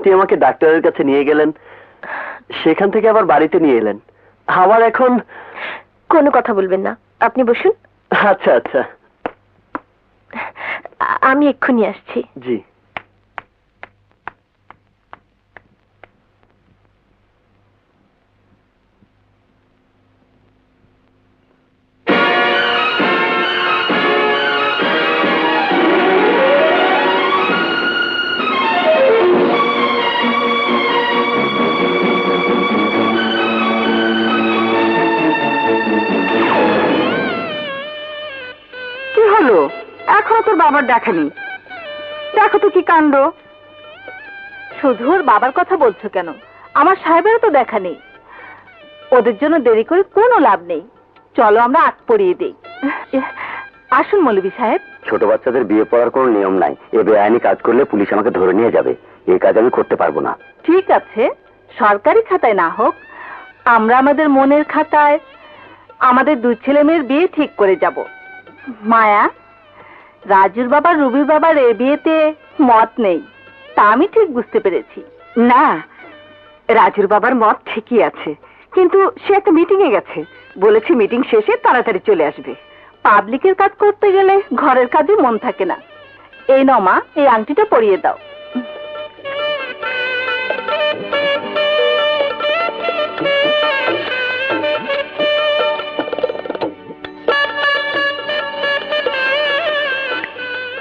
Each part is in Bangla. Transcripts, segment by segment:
আপনি আমাকে ডাক্তারের কাছে নিয়ে গেলেন, সেখান থেকে আবার বাড়িতে নিয়ে এলেন, আবার এখন কোনো কথা বলবেন না, আপনি বসুন। আচ্ছা আচ্ছা, আমি এক্ষুনি আসছি। জি। কি হলো, এখনো তোর বাবার দেখা নেই? দেখো তো কি কাণ্ড। শুধু ওর বাবার কথা বলছো কেন? আমার সাহেবেরও তো দেখা নেই। ওদের জন্য দেরি করে কোনো লাভ নেই, চলো আমরা আগ পড়িয়ে দিই। আসুন মৌলভী সাহেব। ছোট বাচ্চাদের বিয়ে পড়ার কোনো নিয়ম নাই, এ বেআইনি কাজ করলে পুলিশ আমাকে ধরে নিয়ে যাবে, এই কাজ আমি করতে পারবো না। ঠিক আছে, সরকারি খাতায় না হোক, আমরা আমাদের মনের খাতায় আমাদের দুই ছেলে মেয়ের বিয়ে ঠিক করে যাব। মায়া, রাজুর বাবা রুবির বাবার এ বিয়েতে মত নেই, তা আমি ঠিক বুঝতে পেরেছি। না, রাজুর বাবার মত ঠিকই আছে, কিন্তু সে একটা মিটিং এ গেছে, বলেছে মিটিং শেষে তাড়াতাড়ি চলে আসবে। পাবলিকের কাজ করতে গেলে ঘরের কাজে মন থাকে না। এই নাও মা, এই আংটিটা পরিয়ে দাও।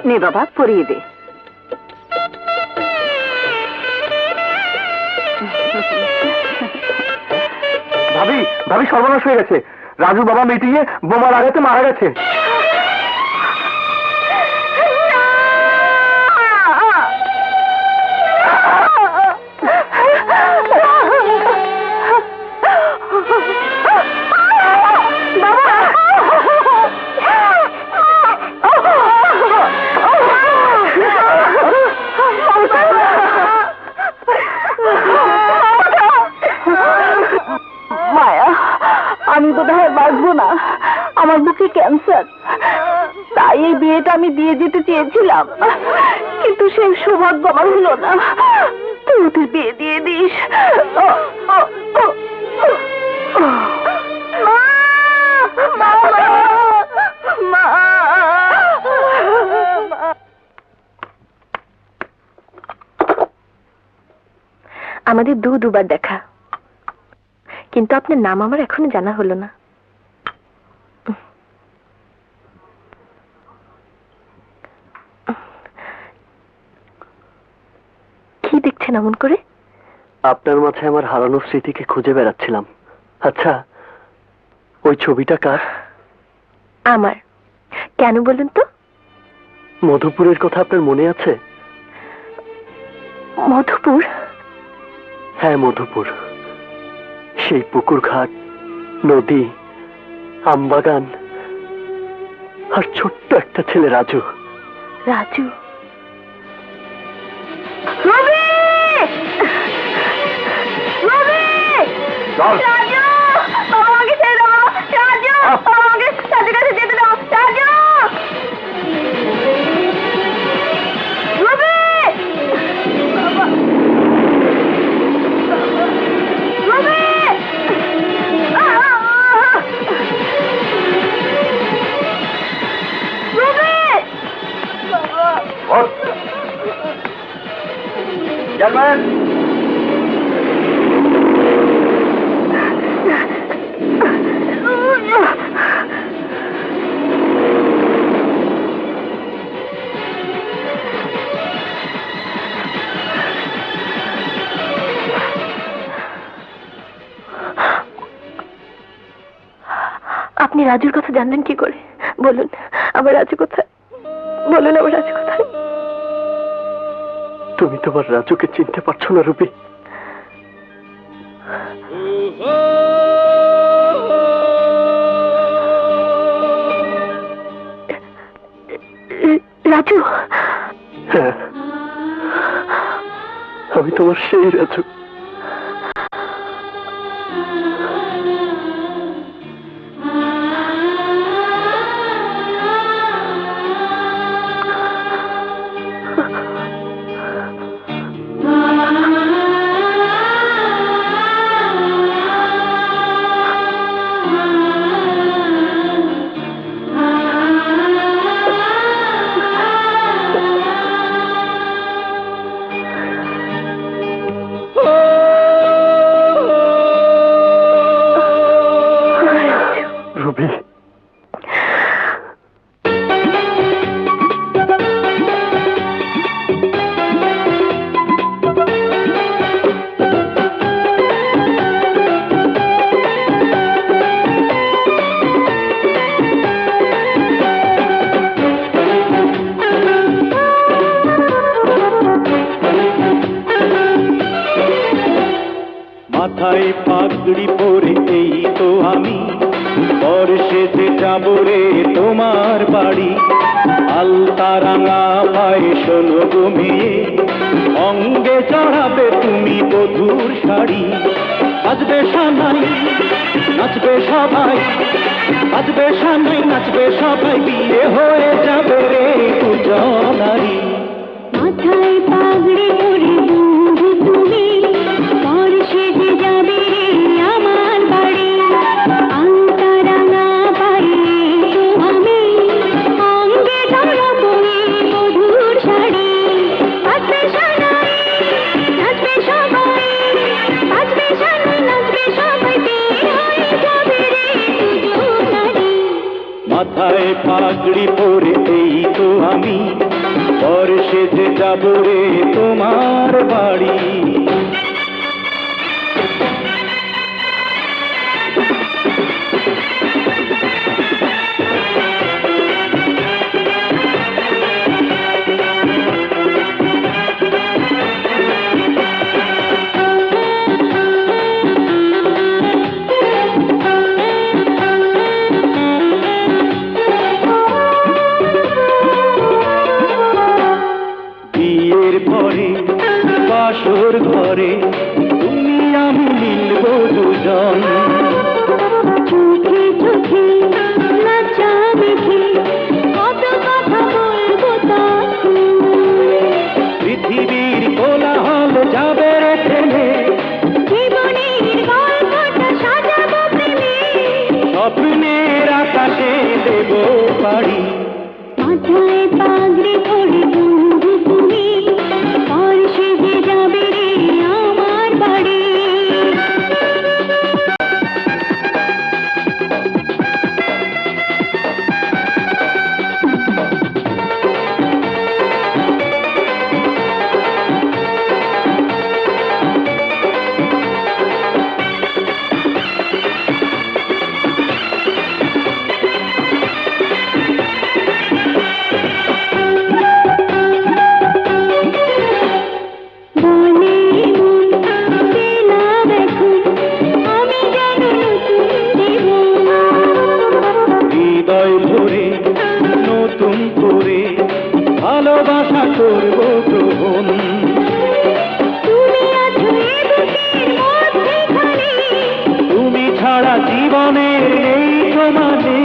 নে বাবা, পরিয়ে দে। ভাবি, ভাবি সর্বনাশ হয়ে গেছে, রাজুর বাবা মিটিং এ বোমা লাগাতে মারা গেছে। মায়া, আমি বোধহয় বাঁচবো না, আমার বুকে ক্যান্সার, তাই এই বিয়েটা আমি দিয়ে যেতে চেয়েছিলাম, কিন্তু সেই সৌভাগ্য আমার হলো না। তুই ওদের বিয়ে দিয়ে দিস। আমাদের দুবার দেখা, কিন্তু আপনার নাম আমার এখনো জানা হলো না। কি দেখছেন এমন করে? আপনার মাঝে আমার হারানো স্মৃতিকে খুঁজে বেড়াচ্ছিলাম। আচ্ছা, ওই ছবিটা কার? আমার। কেন বলুন তো? মধুপুরের কথা আপনার মনে আছে? মধুপুর? হ্যাঁ, মধুপুর। সেই পুকুর ঘাট, নদী, আমবাগান, আর ছোট্ট একটা ছেলে রাজু। রাজু? রবি! রবি! রাজু! বাবা আমাকে ছেড়ে দাও! রাজু! বাবা আমাকে রাজুর কাছে যেতে দাও! রাজু! রবি! বাবা! রবি! রবি! বাবা! চেয়ারম্যান! আপনি রাজুর কথা জানলেন কি করে? বলুন, আমার রাজু কোথায়? বলুন, আমার রাজু কোথায়? তুমি তোমার রাজুকে চিনতে পারছো না রুবি? রাজু? হ্যাঁ, আমি তোমার সেই রাজু। মাথায় পাগড়ি পরে এই তো আমি বর সেজে যাব রে তোমার বাড়ি। আলতা রাঙা পায়ে শোনো গো মেয়ে, অঙ্গে চড়াবে তুমি বধূর শাড়ি। বাজবে সানাই নাচবে সবাই, বাজবে সানাই নাচবে সবাই, বিয়ে হয়ে যাবে রে দুজনারি। মাথায় পাগড়ি পরে বন্ধু তুমি বর সেজে যাবে রে আমার বাড়ি। আলতা রাঙা পায়ে তো আমি, অঙ্গে চড়াবো মধুর শাড়ি। বাজবে সানাই নাচবে সবাই, বাজবে সানাই নাচবে সবাই, বিয়ে হয়ে যাবে রে দুজনারি। মাথায় পাগড়ি পরে এই তো আমি বর সেজে যাব রে তোমার বাড়ি। বিয়ের পরে বাসর ঘরে তুমি আমি মিলব দুজন। চোখে চোখে নাচামেখে কত কথা বলবো তখন। পৃথিবীর কোলাহল যাবে রে থেমে, জীবনের গল্পটা সাজাবো প্রেমে। স্বপ্নের আকাশে দেব পাড়ি। মাথায় পাগড়ি পরে বন্ধু তুমি বর সেজে যাবে রে আমার বাড়ি। বলে মন পেলাম এখন আমি যেন নতুন জীবন। হৃদয় ভরে নতুন করে ভালোবাসা করব গ্রহণ। তুমি আছো এ বুকের মধ্যেখানে, তুমি ছাড়া জীবনের এই সমাজে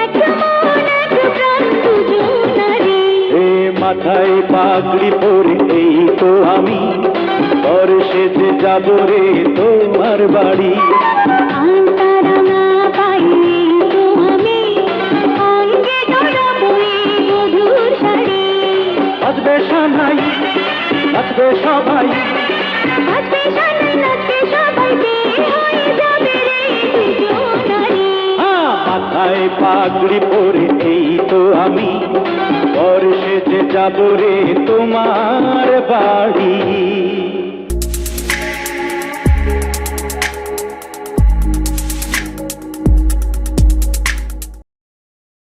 এক মন এক প্রাণ দুজনারে। এ মাথায় পাগড়ি পরে এই তো আমি বর সেজে যাব রে তোমার বাড়ি। আলতা রাঙা পায়ে তো আমি, অঙ্গে চড়াবো মধুর শাড়ি। বাজবে সানাই নাচবে সবাই, বাজবে সানাই নাচবে সবাই, বিয়ে হয়ে যাবে রে দুজনারি। মাথায় পাগড়ি পরে এই তো আমি বর সেজে যাব রে তোমার বাড়ি।